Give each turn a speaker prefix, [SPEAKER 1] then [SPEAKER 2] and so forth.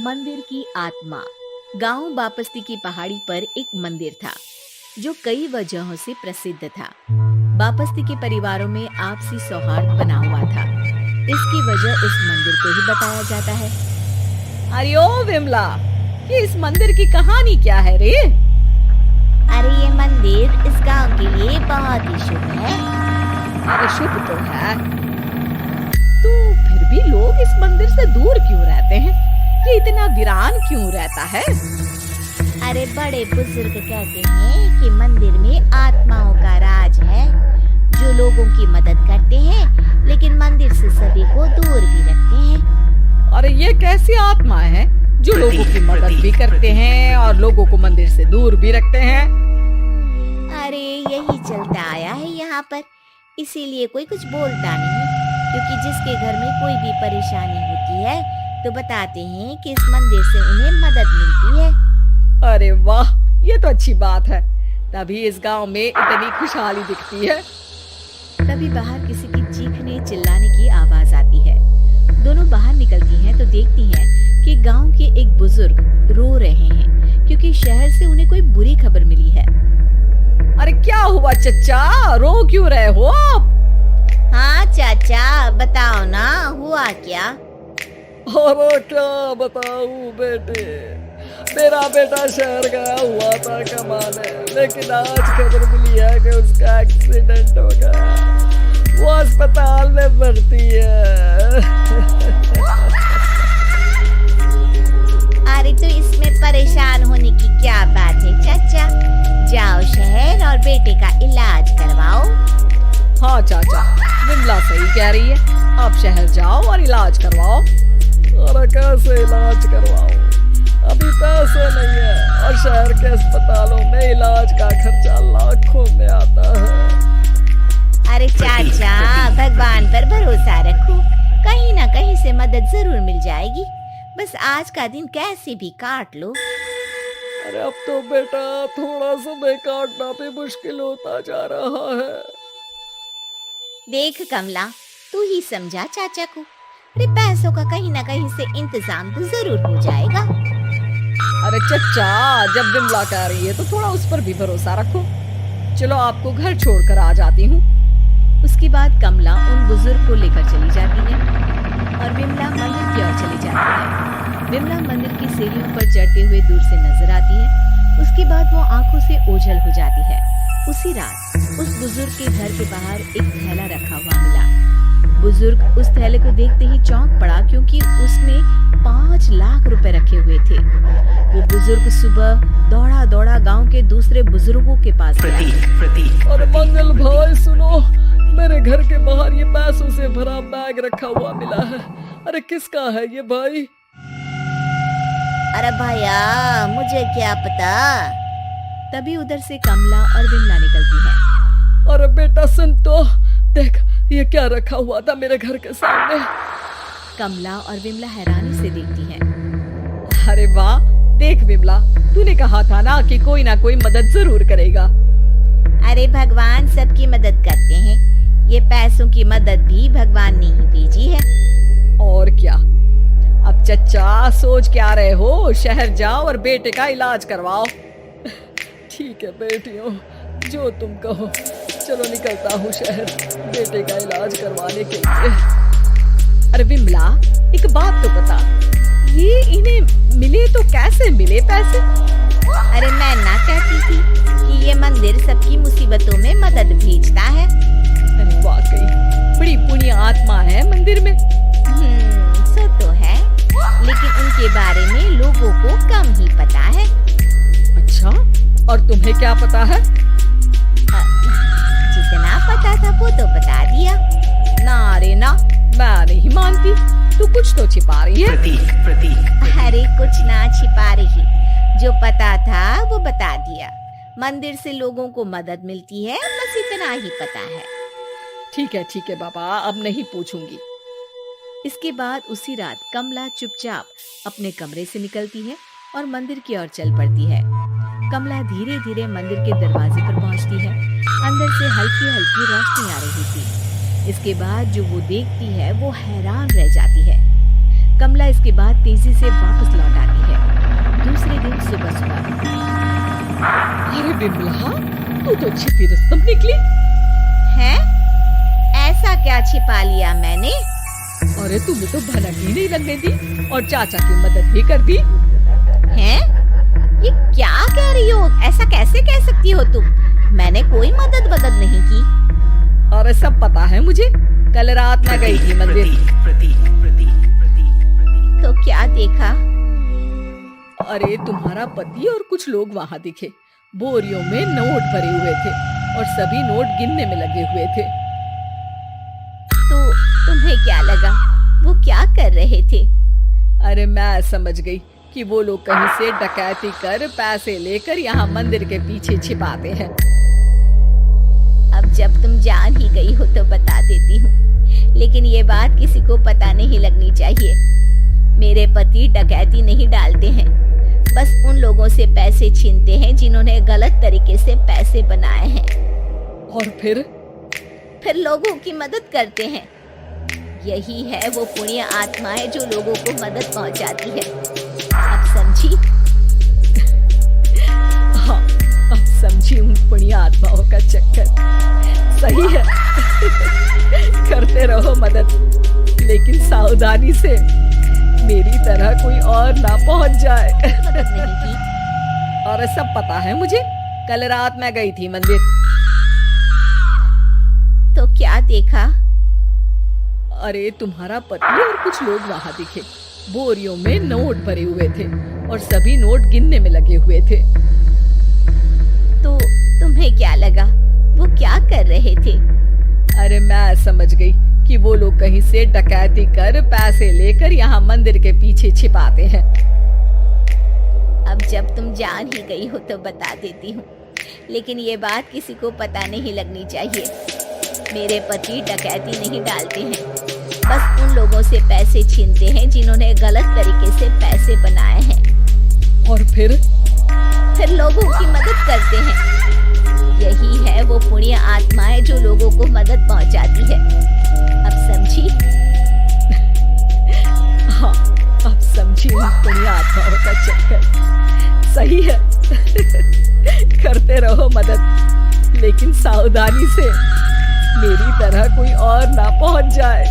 [SPEAKER 1] मंदिर की आत्मा। गांव बापस्ती की पहाड़ी पर एक मंदिर था जो कई वजहों से प्रसिद्ध था। बापस्ती के परिवारों में आपसी सौहार्द बना हुआ था। इसकी वजह इस मंदिर को ही बताया जाता है। अरे ओ विमला, ये इस मंदिर की कहानी क्या है रे?
[SPEAKER 2] अरे ये मंदिर इस गांव के लिए बहुत ही शुभ है।
[SPEAKER 1] अरे शुभ तो है, तो फिर भी लोग इस मंदिर से दूर क्यों रहते हैं? ये इतना वीरान क्यों रहता है?
[SPEAKER 2] अरे बड़े बुजुर्ग कहते हैं कि मंदिर में आत्माओं का राज है जो लोगों की मदद करते हैं, लेकिन मंदिर से सभी को दूर भी रखते हैं।
[SPEAKER 1] अरे ये कैसी आत्मा है जो लोगों की मदद भी करते हैं और लोगों को मंदिर से दूर भी रखते हैं?
[SPEAKER 2] अरे यही चलता आया है यहाँ पर, इसीलिए कोई कुछ बोलता नहीं, क्योंकि जिसके घर में कोई भी परेशानी होती है तो बताते हैं कि इस मंदिर से उन्हें मदद मिलती है।
[SPEAKER 1] अरे वाह, ये तो अच्छी बात है। तभी इस गांव में इतनी खुशहाली दिखती है। तभी बाहर किसी की चीखने चिल्लाने की आवाज आती है। दोनों बाहर निकलती हैं तो देखती हैं कि गांव के एक बुजुर्ग रो रहे हैं क्योंकि शहर से उन्हें कोई बुरी खबर मिली है। अरे क्या हुआ चचा, रो क्यों रहे हो आप?
[SPEAKER 2] हाँ चाचा, बताओ ना, हुआ क्या?
[SPEAKER 3] अरे क्या बताऊं बेटे, मेरा बेटा शहर गया हुआ था कमाने, लेकिन आज खबर मिली है कि उसका एक्सीडेंट हो गया। वो अस्पताल में भर्ती है।
[SPEAKER 2] अरे तो इसमें परेशान होने की क्या बात है चाचा, जाओ शहर और बेटे का इलाज करवाओ।
[SPEAKER 1] हाँ चाचा, विमला सही कह रही है, आप शहर जाओ और इलाज करवाओ।
[SPEAKER 3] अरे कैसे इलाज करवाऊं, अभी पैसे नहीं है और शहर के अस्पतालों में इलाज का खर्चा लाखों में आता है।
[SPEAKER 2] अरे चाचा, भगवान पर भरोसा रखो, कहीं ना कहीं से मदद जरूर मिल जाएगी, बस आज का दिन कैसे भी काट लो।
[SPEAKER 3] अरे अब तो बेटा थोड़ा समय काटना भी मुश्किल होता जा रहा है।
[SPEAKER 2] देख कमला, तू ही समझा चाचा को, अरे पैसों का कहीं ना कहीं से इंतजाम तो जरूर हो जाएगा।
[SPEAKER 1] अरे चचा, जब विमला कह रही है तो थोड़ा उस पर भी भरोसा रखो। चलो आपको घर छोड़कर आ जाती हूँ। उसके बाद कमला उन बुजुर्ग को लेकर चली जाती है और विमला मंदिर की ओर चली जाती है। विमला मंदिर की सीढ़ियों पर चढ़ते हुए दूर से नजर आती है। उसके बाद वो आंखों से ओझल हो जाती है। उसी रात उस बुजुर्ग के घर के बाहर एक थैला रखा हुआ मिला। बुजुर्ग उस थैले को देखते ही चौंक पड़ा, क्योंकि उसमें 5 लाख रुपए रखे हुए थे। वो बुजुर्ग सुबह दौड़ा दौड़ा गांव के दूसरे बुजुर्गों के पास गया।
[SPEAKER 3] और मंगल भाई सुनो, मेरे घर के बाहर ये पैसों से भरा बैग रखा हुआ मिला है। अरे किसका है ये भाई?
[SPEAKER 2] अरे भैया, मुझे क्या पता।
[SPEAKER 1] तभी उधर से कमला और विमला निकलती है।
[SPEAKER 3] अरे बेटा सुन तो, देख ये क्या रखा हुआ था मेरे घर के सामने।
[SPEAKER 1] कमला और विमला हैरानी से देखती हैं। अरे वाह, देख विमला, तूने कहा था ना कि कोई ना कोई मदद जरूर करेगा।
[SPEAKER 2] अरे भगवान सबकी मदद करते हैं, ये पैसों की मदद भी भगवान ने ही भेजी है।
[SPEAKER 1] और क्या। अब चचा सोच क्या रहे हो, शहर जाओ और बेटे का इलाज करवाओ।
[SPEAKER 3] ठीक है बेटियों, जो तुम कहो। चलो निकलता हूँ शहर बेटे का इलाज करवाने के लिए।
[SPEAKER 1] अरे विमला, एक बात तो बता, ये इन्हें मिले तो कैसे मिले पैसे?
[SPEAKER 2] अरे मैं ना कहती थी कि ये मंदिर सबकी मुसीबतों में मदद भेजता है।
[SPEAKER 1] अरे वाकई बड़ी पुण्य आत्मा है मंदिर में।
[SPEAKER 2] सो तो है, लेकिन उनके बारे में लोगों को कम ही पता है।
[SPEAKER 1] अच्छा, और तुम्हें क्या पता है?
[SPEAKER 2] जितना पता था वो तो बता दिया।
[SPEAKER 1] ना रे ना, मैं नहीं मानती, तू कुछ तो छिपा रही है।
[SPEAKER 2] अरे कुछ ना छिपा रही, जो पता था वो बता दिया। मंदिर से लोगों को मदद मिलती है, बस इतना ही पता है।
[SPEAKER 1] ठीक है बाबा, अब नहीं पूछूंगी। इसके बाद उसी रात कमला चुपचाप अपने कमरे से निकलती है और मंदिर की ओर चल पड़ती है। कमला धीरे धीरे मंदिर के दरवाजे पर पहुंचती है। अंदर से हल्की हल्की रोशनी आ रही थी। इसके बाद जो वो देखती है वो हैरान रह जाती है।
[SPEAKER 2] कमला इसके बाद तेजी से वापस लौट आती है। दूसरे दिन सुबह सुबह।
[SPEAKER 1] अरे बिमला, तू तो छिपी रुस्तम निकली।
[SPEAKER 2] है? ऐसा क्या छिपा लिया मैंने?
[SPEAKER 1] अरे तुम्हें तो भनक ही नहीं लगने दी और चाचा की मदद भी कर दी।
[SPEAKER 2] हैं? ये क्या कह रही हो? ऐसा कैसे कह सकती हो तुम? मैंने कोई मदद नहीं की।
[SPEAKER 1] अरे सब पता है मुझे। कल रात मैं गई थी मंदिर।
[SPEAKER 2] तो क्या देखा?
[SPEAKER 1] अरे तुम्हारा पति और कुछ लोग वहाँ दिखे। बोरियों में नोट भरे हुए थे और सभी नोट गिनने में लगे हुए थे।
[SPEAKER 2] तो तुम्हें क्या लगा? वो क्या कर रहे थे?
[SPEAKER 1] अरे मैं समझ गई कि वो लोग कहीं से डकैती कर पैसे लेकर यहाँ मंदिर के पीछे छिपाते हैं।
[SPEAKER 2] अब जब तुम जान ही गई हो तो बता देती हूँ, लेकिन ये बात किसी को पता नहीं लगनी चाहिए। मेरे पति डकैती नहीं डालते हैं, बस उन लोगों से पैसे छीनते हैं जिन्होंने गलत तरीके से पैसे बनाए हैं।
[SPEAKER 1] और फिर
[SPEAKER 2] लोगों की मदद करते हैं। यही है वो पुण्य आत्माएं जो लोगों को मदद पहुंचाती है। अब समझी?
[SPEAKER 1] हाँ, अब समझी उन पुण्य आत्माओं का चक्कर। सही है। करते रहो मदद, लेकिन सावधानी से, मेरी तरह कोई और ना पहुंच जाए।
[SPEAKER 2] मदद नहीं की।
[SPEAKER 1] और सब पता है मुझे। कल रात मैं गई थी मंदिर।
[SPEAKER 2] तो क्या देखा?
[SPEAKER 1] अरे तुम्हारा पति और कुछ लोग वहाँ दिखे। बोरियों में नोट भरे हुए थे और सभी नोट गिनने में लगे हुए थे।
[SPEAKER 2] तो तुम्हें क्या लगा? वो क्या कर रहे थे?
[SPEAKER 1] अरे मैं समझ गई कि वो लोग कहीं से डकैती कर पैसे लेकर यहाँ मंदिर के पीछे छिपाते हैं।
[SPEAKER 2] अब जब तुम जान ही गई हो तो बता देती हूँ, लेकिन ये बात किसी को पता नहीं लगनी चाहिए। मेरे पति डकैती नहीं डालते हैं, बस उन लोगों से पैसे छीनते हैं जिन्होंने गलत तरीके से पैसे बनाए हैं।
[SPEAKER 1] और फिर
[SPEAKER 2] लोगों की मदद करते हैं। यही है वो पुण्य आत्माएं जो लोगों को मदद पहुंचाती है। अब समझी?
[SPEAKER 1] हाँ, अब समझी उन पुण्य आत्माओं का चक्कर। सही है। करते रहो मदद, लेकिन सावधानी से, मेरी तरह कोई और ना पहुंच जाए।